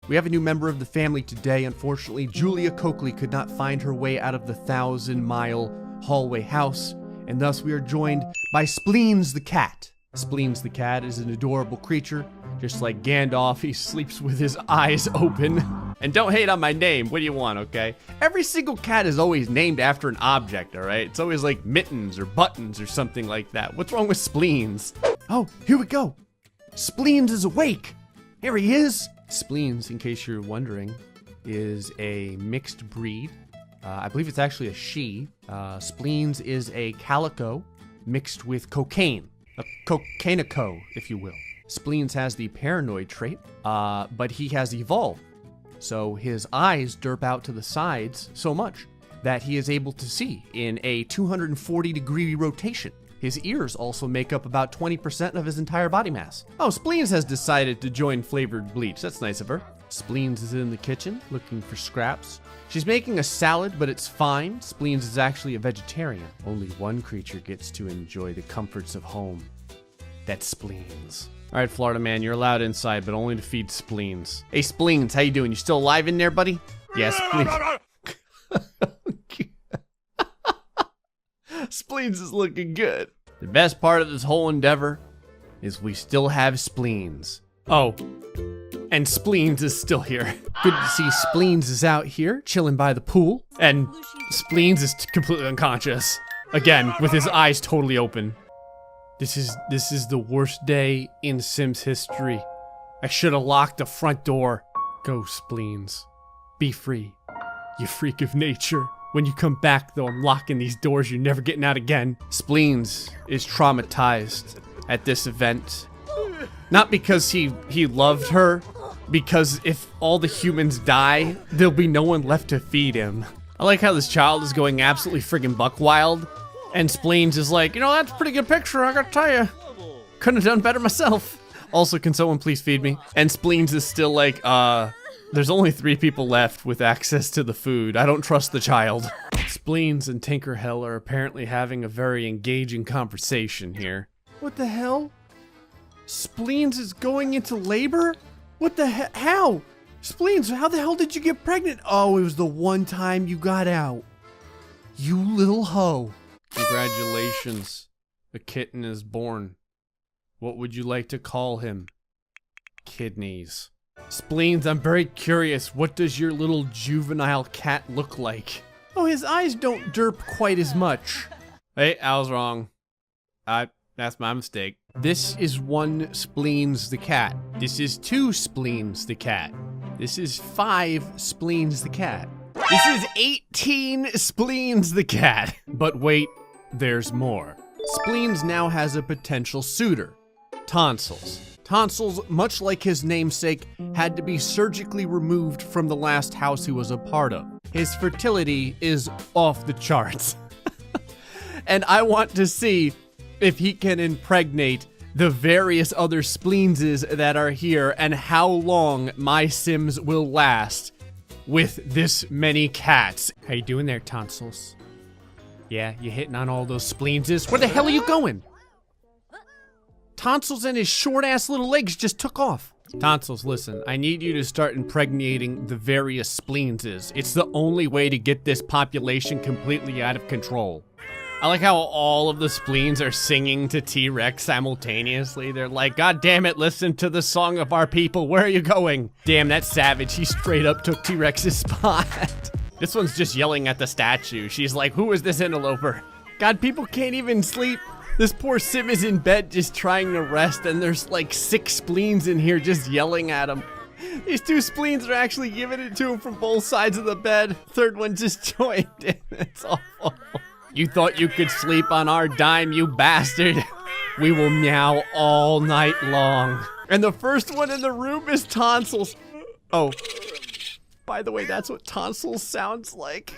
We have a new member of the family today. Unfortunately, Julia Coakley could not find her way out of the 1,000-mile hallway house, and thus we are joined by Spleens the cat. Spleens the cat is an adorable creature. Just like Gandalf, he sleeps with his eyes open. And don't hate on my name. What do you want, okay? Every single cat is always named after an object, all right? It's always like mittens or buttons or something like that. What's wrong with Spleens? Oh, here we go. Spleens is awake. Here he is. Spleens, in case you're wondering, is a mixed breed. I believe it's actually a she. Spleens is a calico mixed with cocaine. A cocainico, if you will. Spleens has the paranoid trait, but he has evolved. So his eyes derp out to the sides so much that he is able to see in a 240-degree rotation. His ears also make up about 20% of his entire body mass. Oh, Spleens has decided to join Flavored Bleach. That's nice of her. Spleens is in the kitchen looking for scraps. She's making a salad, but it's fine. Spleens is actually a vegetarian. Only one creature gets to enjoy the comforts of home. That's Spleens. All right, Florida man, you're allowed inside, but only to feed Spleens. Hey, Spleens, how you doing? You still alive in there, buddy? Yes, Spleens. Spleens is looking good. The best part of this whole endeavor is we still have Spleens. Oh, and Spleens is still here. Good to see Spleens is out here, chilling by the pool. And Spleens is completely unconscious. Again, with his eyes totally open. This is the worst day in Sims history. I should have locked the front door. Go, Spleens. Be free. You freak of nature. When you come back, though, I'm locking these doors. You're never getting out again. Spleens is traumatized at this event. Not because he loved her, because if all the humans die, there'll be no one left to feed him. I like how this child is going absolutely friggin' buck wild, and Spleens is like, you know, that's a pretty good picture, I gotta tell you. Couldn't have done better myself. Also, can someone please feed me? And Spleens is still like, there's only 3 people left with access to the food. I don't trust the child. Spleens and Tinkerhell are apparently having a very engaging conversation here. What the hell? Spleens is going into labor? What the hell? How? Spleens, how the hell did you get pregnant? Oh, it was the one time you got out. You little hoe. Congratulations. A kitten is born. What would you like to call him? Kidneys. Spleens, I'm very curious. What does your little juvenile cat look like? Oh, his eyes don't derp quite as much. Hey, I was wrong. That's my mistake. This is one Spleens the cat. This is 2 Spleens the cat. This is 5 Spleens the cat. This is 18 Spleens the cat. But wait, there's more. Spleens now has a potential suitor, Tonsils. Tonsils, much like his namesake, had to be surgically removed from the last house he was a part of. His fertility is off the charts. And I want to see if he can impregnate the various other Spleenses that are here and how long my Sims will last with this many cats. How you doing there, Tonsils? Yeah, you hitting on all those Spleenses? Where the hell are you going? Tonsils and his short-ass little legs just took off. Tonsils, listen, I need you to start impregnating the various Spleenses. It's the only way to get this population completely out of control. I like how all of the Spleens are singing to T-Rex simultaneously. They're like, God damn it, listen to the song of our people. Where are you going? Damn, that savage. He straight up took T-Rex's spot. This one's just yelling at the statue. She's like, who is this interloper? God, people can't even sleep. This poor Sim is in bed just trying to rest, and there's like 6 Spleens in here just yelling at him. These 2 Spleens are actually giving it to him from both sides of the bed. Third one just joined in. It's awful. You thought you could sleep on our dime, you bastard. We will meow all night long. And the first one in the room is Tonsils. Oh, by the way, that's what Tonsils sounds like.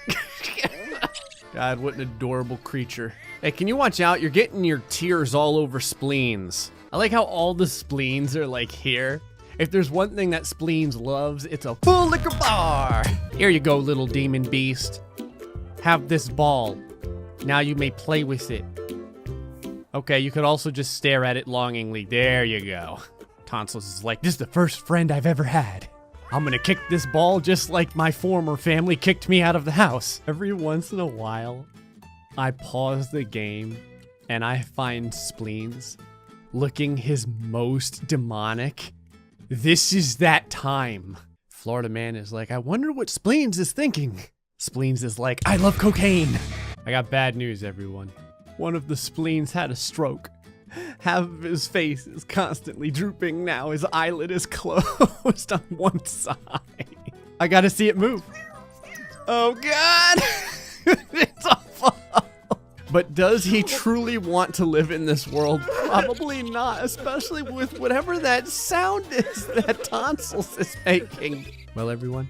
God, what an adorable creature. Hey, can you watch out? You're getting your tears all over Spleens. I like how all the Spleens are like here. If there's one thing that Spleens loves, it's a full liquor bar. Here you go, little demon beast. Have this ball. Now you may play with it. Okay, you could also just stare at it longingly. There you go. Tonsils is like, this is the first friend I've ever had. I'm gonna kick this ball just like my former family kicked me out of the house. Every once in a while, I pause the game and I find Spleens looking his most demonic. This is that time. Florida man is like, I wonder what Spleens is thinking. Spleens is like, I love cocaine. I got bad news, everyone. One of the Spleens had a stroke. Half of his face is constantly drooping now. His eyelid is closed on one side. I gotta see it move. Oh God! It's awful. But does he truly want to live in this world? Probably not, especially with whatever that sound is that Tonsils is making. Well, everyone,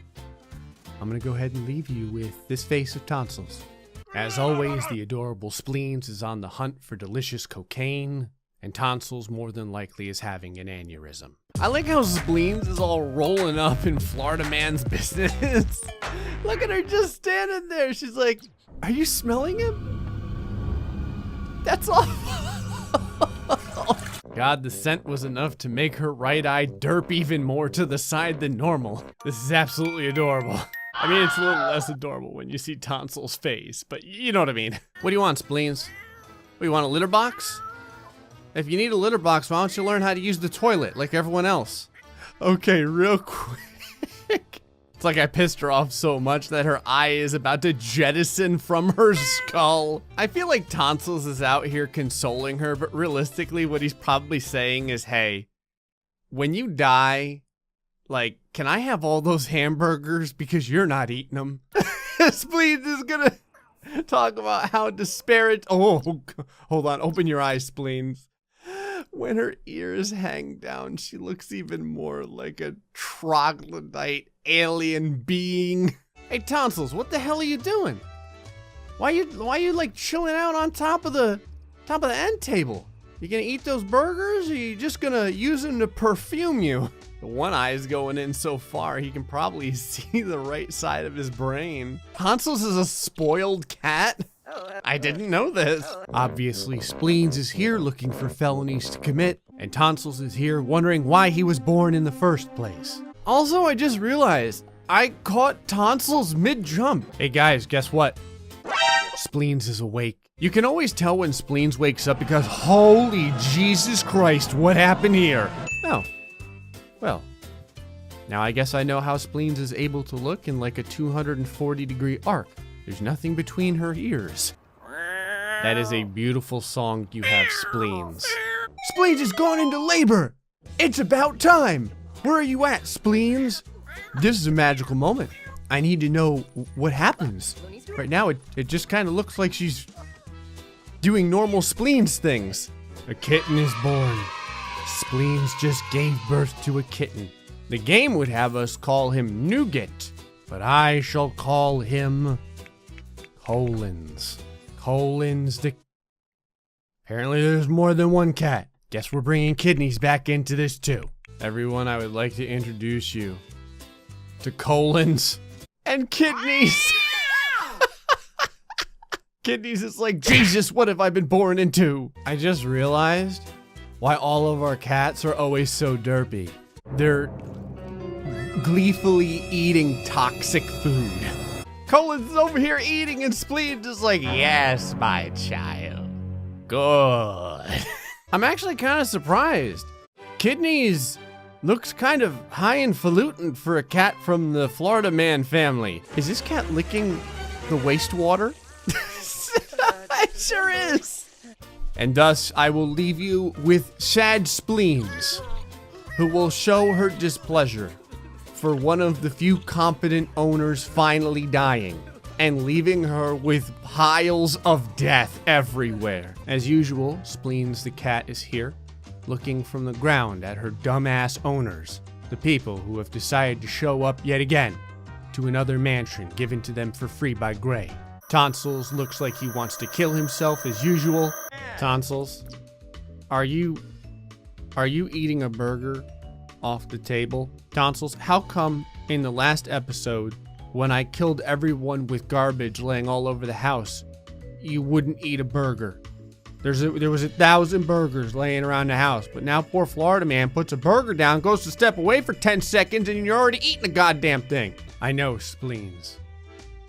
I'm gonna go ahead and leave you with this face of Tonsils. As always, the adorable Spleens is on the hunt for delicious cocaine, and Tonsils more than likely is having an aneurysm. I like how Spleens is all rolling up in Florida man's business. Look at her just standing there. She's like, are you smelling him? That's all. God, the scent was enough to make her right eye derp even more to the side than normal. This is absolutely adorable. I mean, it's a little less adorable when you see Tonsil's face, but you know what I mean. What do you want, Spleens? What, you want a litter box? If you need a litter box, why don't you learn how to use the toilet like everyone else? Okay, real quick. It's like I pissed her off so much that her eye is about to jettison from her skull. I feel like Tonsils is out here consoling her, but realistically what he's probably saying is, hey, when you die, like, can I have all those hamburgers because you're not eating them? Spleens is gonna talk about how disparate. Oh, hold on. Open your eyes, Spleens. When her ears hang down, she looks even more like a troglodyte alien being. Hey, Tonsils, what the hell are you doing? Why are you like chilling out on top of the end table? You gonna eat those burgers, or you just gonna use them to perfume you? The one eye is going in so far, he can probably see the right side of his brain. Tonsils is a spoiled cat? I didn't know this. Obviously, Spleens is here looking for felonies to commit, and Tonsils is here wondering why he was born in the first place. Also, I just realized, I caught Tonsils mid-jump. Hey guys, guess what? Spleens is awake. You can always tell when Spleens wakes up because holy Jesus Christ, what happened here? Oh. Well, now I guess I know how Spleens is able to look in like a 240-degree arc. There's nothing between her ears. That is a beautiful song you have, Spleens. Spleens is going into labor! It's about time! Where are you at, Spleens? This is a magical moment. I need to know what happens. Right now, it just kind of looks like she's doing normal Spleens things. A kitten is born. Spleens just gave birth to a kitten. The game would have us call him Nougat, but I shall call him Colins. Colins the... Apparently there's more than one cat. Guess we're bringing kidneys back into this too. Everyone, I would like to introduce you to Colins and Kidneys. Kidneys is like, Jesus, what have I been born into? I just realized why all of our cats are always so derpy. They're gleefully eating toxic food. Colins is over here eating and Spleens is like, yes, my child. Good. I'm actually kind of surprised. Kidneys looks kind of high and falutin for a cat from the Florida man family. Is this cat licking the wastewater? It sure is. And thus, I will leave you with sad Spleens, who will show her displeasure for one of the few competent owners finally dying and leaving her with piles of death everywhere. As usual, Spleens the cat is here, looking from the ground at her dumbass owners, the people who have decided to show up yet again to another mansion given to them for free by Gray. Tonsils looks like he wants to kill himself as usual. Tonsils, are you eating a burger off the table? Tonsils, how come in the last episode when I killed everyone with garbage laying all over the house, you wouldn't eat a burger? There was 1,000 burgers laying around the house, but now poor Florida man puts a burger down, goes to step away for 10 seconds, and you're already eating the goddamn thing. I know, Spleens.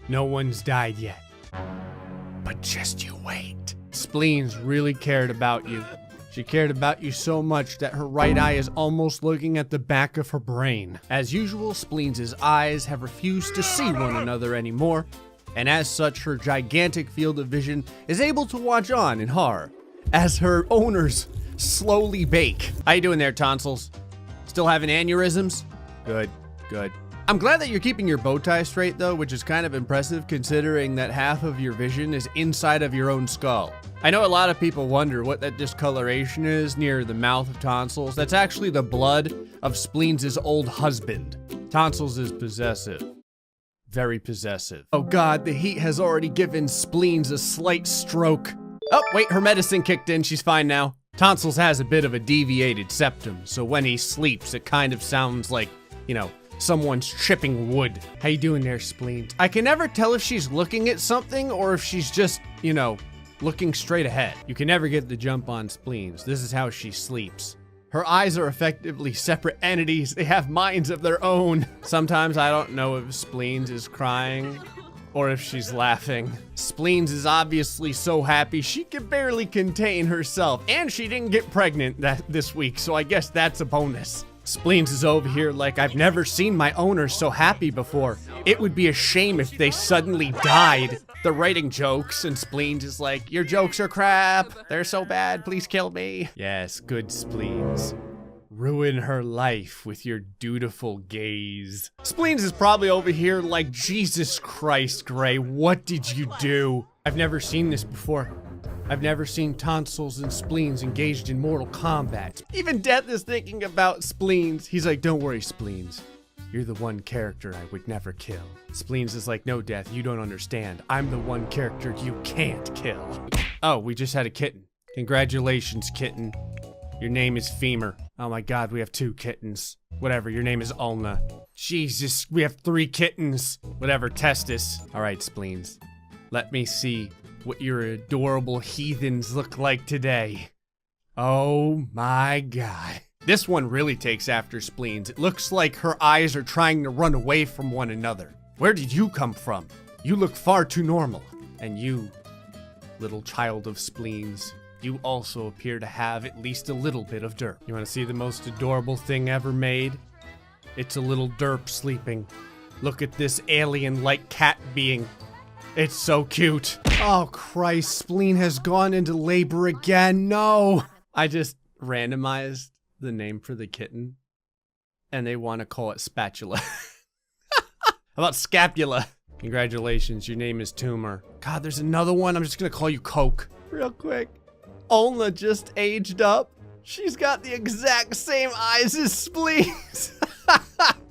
No one's died yet. But just you wait. Spleens really cared about you. She cared about you so much that her right eye is almost looking at the back of her brain. As usual, Spleens' eyes have refused to see one another anymore, and as such, her gigantic field of vision is able to watch on in horror as her owners slowly bake. How you doing there, Tonsils? Still having aneurysms? Good, good. I'm glad that you're keeping your bow tie straight though, which is kind of impressive considering that half of your vision is inside of your own skull. I know a lot of people wonder what that discoloration is near the mouth of Tonsils. That's actually the blood of Spleens' old husband. Tonsils is possessive. Very possessive. Oh God, the heat has already given Spleens a slight stroke. Oh, wait, her medicine kicked in. She's fine now. Tonsils has a bit of a deviated septum, so when he sleeps, it kind of sounds like, you know, someone's chipping wood. How you doing there, Spleens? I can never tell if she's looking at something or if she's just, you know, looking straight ahead. You can never get the jump on Spleens. This is how she sleeps. Her eyes are effectively separate entities. They have minds of their own. Sometimes I don't know if Spleens is crying or if she's laughing. Spleens is obviously so happy she can barely contain herself, and she didn't get pregnant this week, so I guess that's a bonus. Spleens is over here like, I've never seen my owner so happy before. It would be a shame if they suddenly died. They're writing jokes, and Spleens is like, your jokes are crap. They're so bad, please kill me. Yes, good Spleens. Ruin her life with your dutiful gaze. Spleens is probably over here like, Jesus Christ, Gray, what did you do? I've never seen this before. I've never seen Tonsils and Spleens engaged in mortal combat. Even Death is thinking about Spleens. He's like, don't worry, Spleens. You're the one character I would never kill. Spleens is like, no, Death, you don't understand. I'm the one character you can't kill. Oh, we just had a kitten. Congratulations, kitten. Your name is Femur. Oh my God, we have 2 kittens. Whatever, your name is Ulna. Jesus, we have 3 kittens. Whatever, Testis. All right, Spleens. Let me see what your adorable heathens look like today. Oh my God. This one really takes after Spleens. It looks like her eyes are trying to run away from one another. Where did you come from? You look far too normal. And you, little child of Spleens, you also appear to have at least a little bit of derp. You want to see the most adorable thing ever made? It's a little derp sleeping. Look at this alien-like cat being. It's so cute. Oh Christ, Spleen has gone into labor again. No. I just randomized the name for the kitten and they want to call it Spatula. How about Scapula? Congratulations, your name is Tumor. God, there's another one. I'm just gonna call you Coke. Real quick. Ulna just aged up. She's got the exact same eyes as Spleens.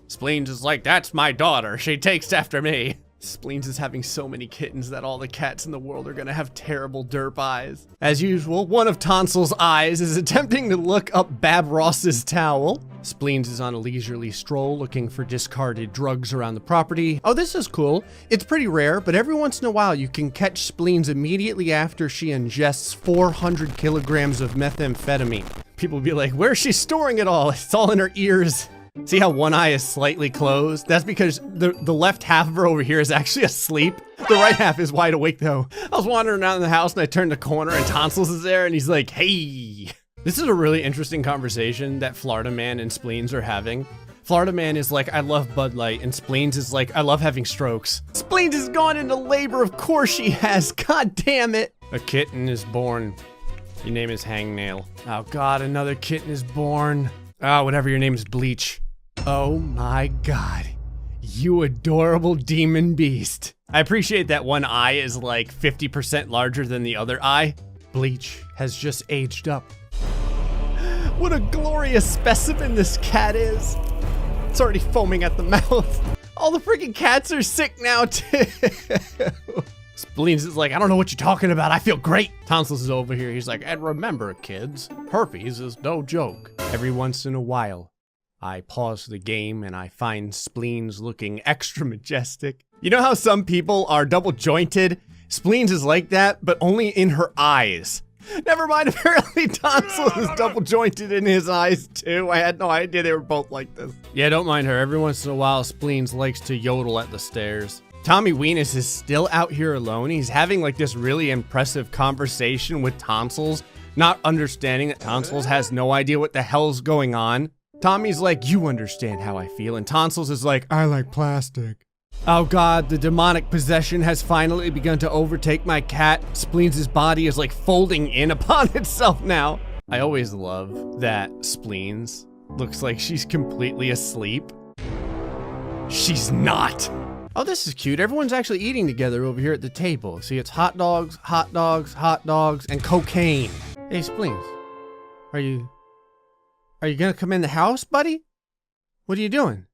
Spleens is like, that's my daughter. She takes after me. Spleens is having so many kittens that all the cats in the world are gonna have terrible derp eyes. As usual, one of Tonsil's eyes is attempting to look up Bab Ross's towel. Spleens is on a leisurely stroll looking for discarded drugs around the property. Oh, this is cool. It's pretty rare, but every once in a while you can catch Spleens immediately after she ingests 400 kilograms of methamphetamine. People will be like, where's she storing it all? It's all in her ears. See how one eye is slightly closed? That's because the left half of her over here is actually asleep. The right half is wide awake though. I was wandering around the house and I turned the corner and Tonsils is there and he's like, hey. This is a really interesting conversation that Florida Man and Spleens are having. Florida Man is like, I love Bud Light, and Spleens is like, I love having strokes. Spleens has gone into labor, of course she has, god damn it. A kitten is born. Your name is Hangnail. Oh God, another kitten is born. Oh, whatever, your name is Bleach. Oh my God, you adorable demon beast. I appreciate that one eye is like 50% larger than the other eye. Bleach has just aged up. What a glorious specimen this cat is. It's already foaming at the mouth. All the freaking cats are sick now too. Spleens is like, I don't know what you're talking about. I feel great. Tonsils is over here. He's like, and remember, kids, herpes is no joke. Every once in a while, I pause the game and I find Spleens looking extra majestic. You know how some people are double jointed? Spleens is like that, but only in her eyes. Never mind, apparently Tonsils is double jointed in his eyes too. I had no idea they were both like this. Yeah, don't mind her. Every once in a while, Spleens likes to yodel at the stairs. Tommy Weenus is still out here alone. He's having like this really impressive conversation with Tonsils, not understanding that Tonsils has no idea what the hell's going on. Tommy's like, you understand how I feel. And Tonsils is like, I like plastic. Oh God, the demonic possession has finally begun to overtake my cat. Spleens' body is like folding in upon itself now. I always love that Spleens looks like she's completely asleep. She's not. Oh, this is cute. Everyone's actually eating together over here at the table. See, it's hot dogs, hot dogs, hot dogs, and cocaine. Hey, Spleens, are you gonna come in the house, buddy? What are you doing?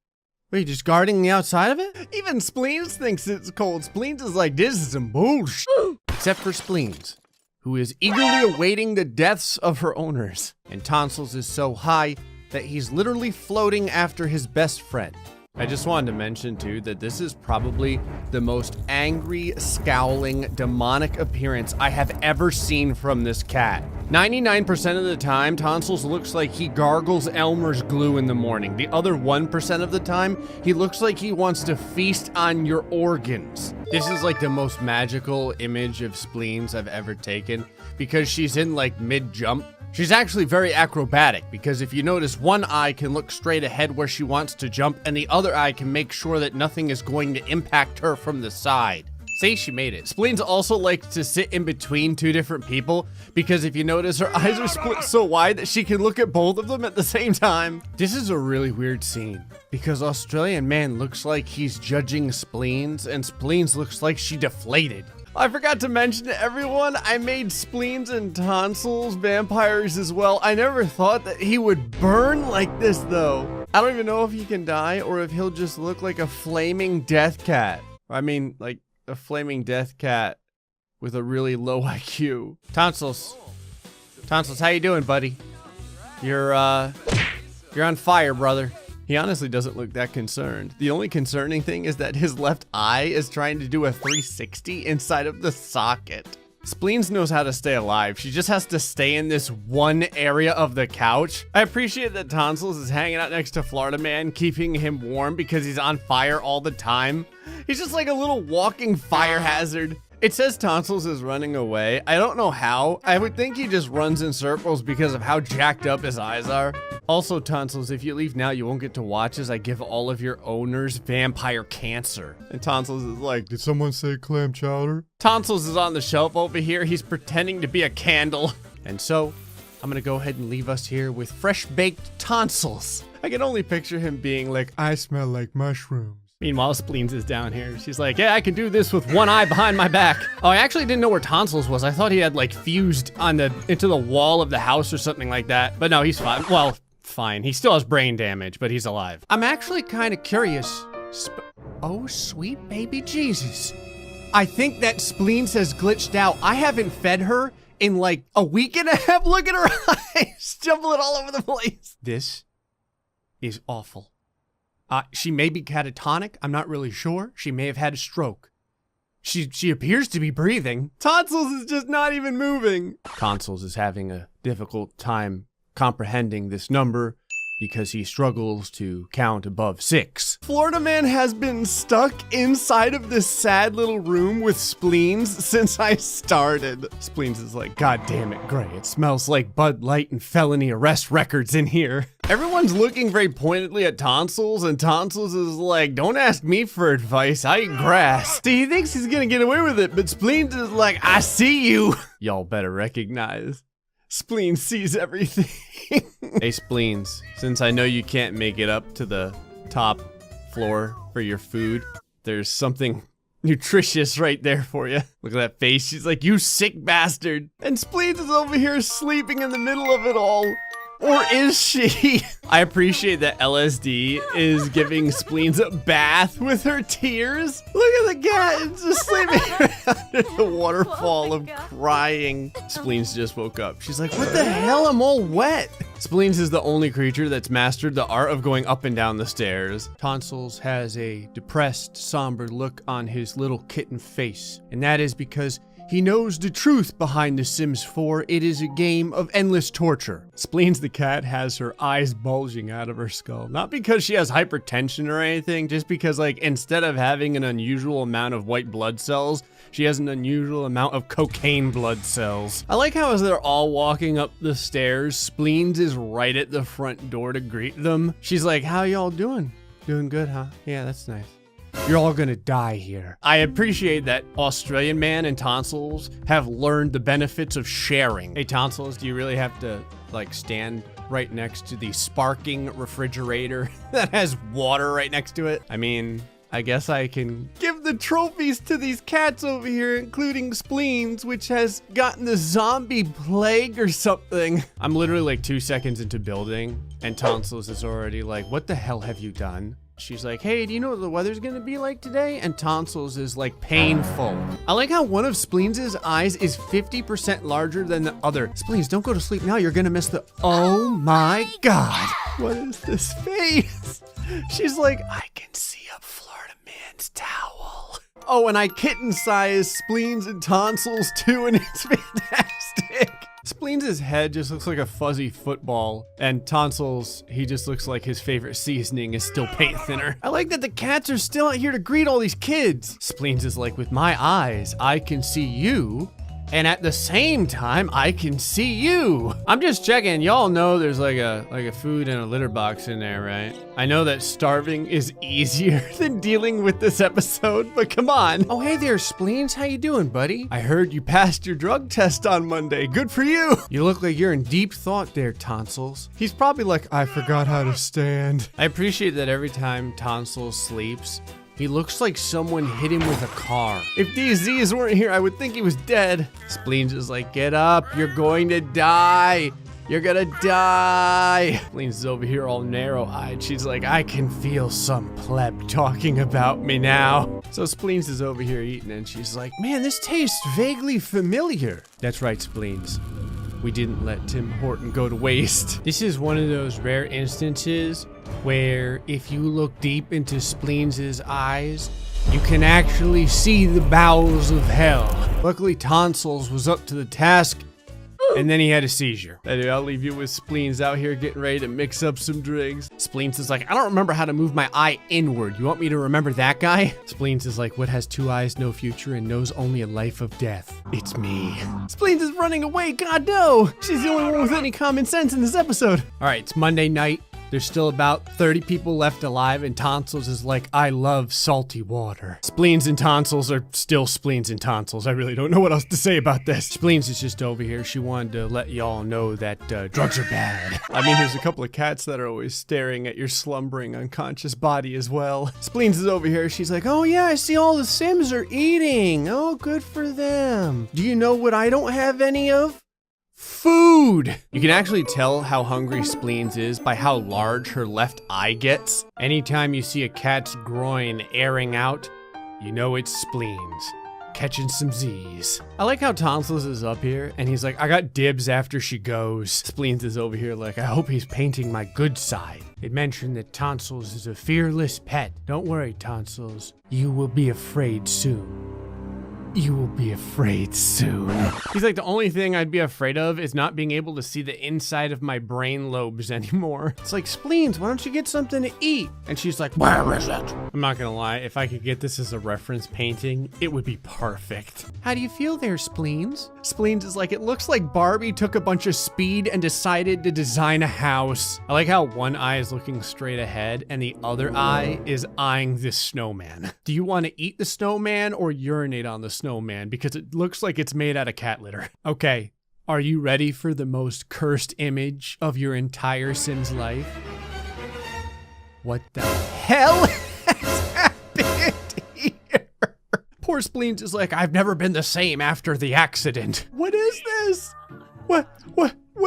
Are you just guarding the outside of it? Even Spleens thinks it's cold. Spleens is like, this is some bullshit. Except for Spleens, who is eagerly awaiting the deaths of her owners. And Tonsils is so high that he's literally floating after his best friend. I just wanted to mention too that this is probably the most angry, scowling, demonic appearance I have ever seen from this cat. 99% of the time, Tonsils looks like he gargles Elmer's glue in the morning. The other 1% of the time, he looks like he wants to feast on your organs. This is like the most magical image of Spleens I've ever taken because she's in like mid-jump. She's actually very acrobatic because if you notice, one eye can look straight ahead where she wants to jump and the other eye can make sure that nothing is going to impact her from the side. See, she made it. Spleens also likes to sit in between two different people because if you notice, her eyes are split so wide that she can look at both of them at the same time. This is a really weird scene because Australian man looks like he's judging Spleens and Spleens looks like she deflated. I forgot to mention to everyone, I made Spleens and Tonsils vampires as well. I never thought that he would burn like this though. I don't even know if he can die or if he'll just look like a flaming death cat. I mean, like a flaming death cat with a really low IQ. Tonsils, how you doing, buddy? You're on fire, brother. He honestly doesn't look that concerned. The only concerning thing is that his left eye is trying to do a 360 inside of the socket. Spleens knows how to stay alive. She just has to stay in this one area of the couch. I appreciate that Tonsils is hanging out next to Florida Man, keeping him warm because he's on fire all the time. He's just like a little walking fire hazard. It says Tonsils is running away. I don't know how. I would think he just runs in circles because of how jacked up his eyes are. Also, Tonsils, if you leave now, you won't get to watch as I give all of your owners vampire cancer. And Tonsils is like, did someone say clam chowder? Tonsils is on the shelf over here. He's pretending to be a candle. And so, I'm gonna go ahead and leave us here with fresh baked Tonsils. I can only picture him being like, I smell like mushrooms. Meanwhile, Spleens is down here. She's like, yeah, I can do this with one eye behind my back. Oh, I actually didn't know where Tonsils was. I thought he had like fused into the wall of the house or something like that. But no, he's fine. Well, fine. He still has brain damage, but he's alive. I'm actually kind of curious. Oh, sweet baby Jesus. I think that Spleens has glitched out. I haven't fed her in like a week and a half. Look at her eyes, jumbling all over the place. This is awful. She may be catatonic. I'm not really sure. She may have had a stroke. She appears to be breathing. Tonsils is just not even moving. Tonsils is having a difficult time comprehending this number because he struggles to count above 6. Florida Man has been stuck inside of this sad little room with Spleens since I started. Spleens is like, God damn it, Gray. It smells like Bud Light and felony arrest records in here. Everyone's looking very pointedly at Tonsils, and Tonsils is like, don't ask me for advice, I eat grass. See, he thinks he's gonna get away with it, but Spleens is like, I see you. Y'all better recognize. Spleens sees everything. Hey, Spleens, since I know you can't make it up to the top floor for your food, there's something nutritious right there for you. Look at that face. She's like, you sick bastard. And Spleens is over here sleeping in the middle of it all. Or is she? I appreciate that LSD is giving Spleens a bath with her tears. Look at the cat, it's just sleeping under the waterfall of crying. Spleens just woke up. She's like, what the hell? I'm all wet. Spleens is the only creature that's mastered the art of going up and down the stairs. Tonsils has a depressed, somber look on his little kitten face, and that is because He knows the truth behind The Sims 4. It is a game of endless torture. Spleens the cat has her eyes bulging out of her skull. Not because she has hypertension or anything, just because like instead of having an unusual amount of white blood cells, she has an unusual amount of cocaine blood cells. I like how as they're all walking up the stairs, Spleens is right at the front door to greet them. She's like, how y'all doing? Doing good, huh? Yeah, that's nice. You're all gonna die here. I appreciate that Australian man and Tonsils have learned the benefits of sharing. Hey Tonsils, do you really have to like stand right next to the sparking refrigerator that has water right next to it? I mean, I guess I can give the trophies to these cats over here, including Spleens, which has gotten the zombie plague or something. I'm literally like 2 seconds into building and Tonsils is already like, what the hell have you done? She's like, hey, do you know what the weather's gonna be like today? And Tonsils is like painful. I like how one of Spleens' eyes is 50% larger than the other. Spleens, don't go to sleep now. You're gonna miss the, oh my God. What is this face? She's like, I can see a Florida man's towel. Oh, and I kitten size Spleens and Tonsils too, and it's fantastic. Spleens' head just looks like a fuzzy football, and Tonsils, he just looks like his favorite seasoning is still paint thinner. I like that the cats are still out here to greet all these kids. Spleens is like, with my eyes, I can see you, and at the same time, I can see you. I'm just checking. Y'all know there's like a food and a litter box in there, right? I know that starving is easier than dealing with this episode, but come on. Oh, hey there, Spleens. How you doing, buddy? I heard you passed your drug test on Monday. Good for you. You look like you're in deep thought there, Tonsils. He's probably like, I forgot how to stand. I appreciate that every time Tonsils sleeps, he looks like someone hit him with a car. If these Z's weren't here, I would think he was dead. Spleens is like, get up, you're going to die. You're gonna die. Spleens is over here all narrow-eyed. She's like, I can feel some pleb talking about me now. So Spleens is over here eating and she's like, man, this tastes vaguely familiar. That's right, Spleens. We didn't let Tim Horton go to waste. This is one of those rare instances where if you look deep into Spleens' eyes, you can actually see the bowels of hell. Luckily, Tonsils was up to the task, and then he had a seizure. Anyway, I'll leave you with Spleens out here getting ready to mix up some drinks. Spleens is like, I don't remember how to move my eye inward. You want me to remember that guy? Spleens is like, what has 2 eyes, no future, and knows only a life of death? It's me. Spleens is running away. God, no. She's the only one with any common sense in this episode. All right, it's Monday night. There's still about 30 people left alive, and Tonsils is like, I love salty water. Spleens and Tonsils are still Spleens and Tonsils. I really don't know what else to say about this. Spleens is just over here. She wanted to let y'all know that drugs are bad. I mean, there's a couple of cats that are always staring at your slumbering unconscious body as well. Spleens is over here. She's like, oh yeah, I see all the Sims are eating. Oh, good for them. Do you know what I don't have any of? Food! You can actually tell how hungry Spleens is by how large her left eye gets. Anytime you see a cat's groin airing out, you know it's Spleens. Catching some Z's. I like how Tonsils is up here and he's like, I got dibs after she goes. Spleens is over here like, I hope he's painting my good side. It mentioned that Tonsils is a fearless pet. Don't worry, Tonsils. You will be afraid soon. You will be afraid soon. He's like, the only thing I'd be afraid of is not being able to see the inside of my brain lobes anymore. It's like, Spleens, why don't you get something to eat? And she's like, where is it? I'm not gonna lie, if I could get this as a reference painting, it would be perfect. How do you feel there, Spleens? Spleens is like, it looks like Barbie took a bunch of speed and decided to design a house. I like how one eye is looking straight ahead and the other eye is eyeing this snowman. Do you want to eat the snowman or urinate on the snowman? Because it looks like it's made out of cat litter. Okay, are you ready for the most cursed image of your entire Sim's life? What the hell has happened here? Poor Spleens is like, I've never been the same after the accident. What is this? What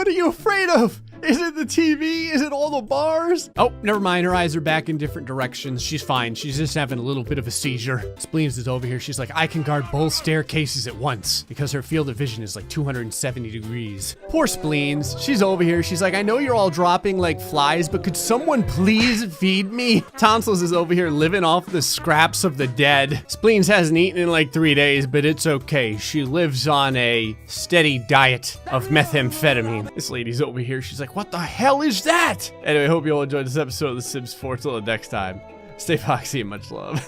are you afraid of? Is it the TV? Is it all the bars? Oh, never mind. Her eyes are back in different directions. She's fine. She's just having a little bit of a seizure. Spleens is over here. She's like, I can guard both staircases at once because her field of vision is like 270 degrees. Poor Spleens. She's over here. She's like, I know you're all dropping like flies, but could someone please feed me? Tonsils is over here living off the scraps of the dead. Spleens hasn't eaten in like 3 days, but it's okay. She lives on a steady diet of methamphetamine. This lady's over here. She's like, what the hell is that? Anyway, hope you all enjoyed this episode of The Sims 4. Till the next time, stay foxy and much love.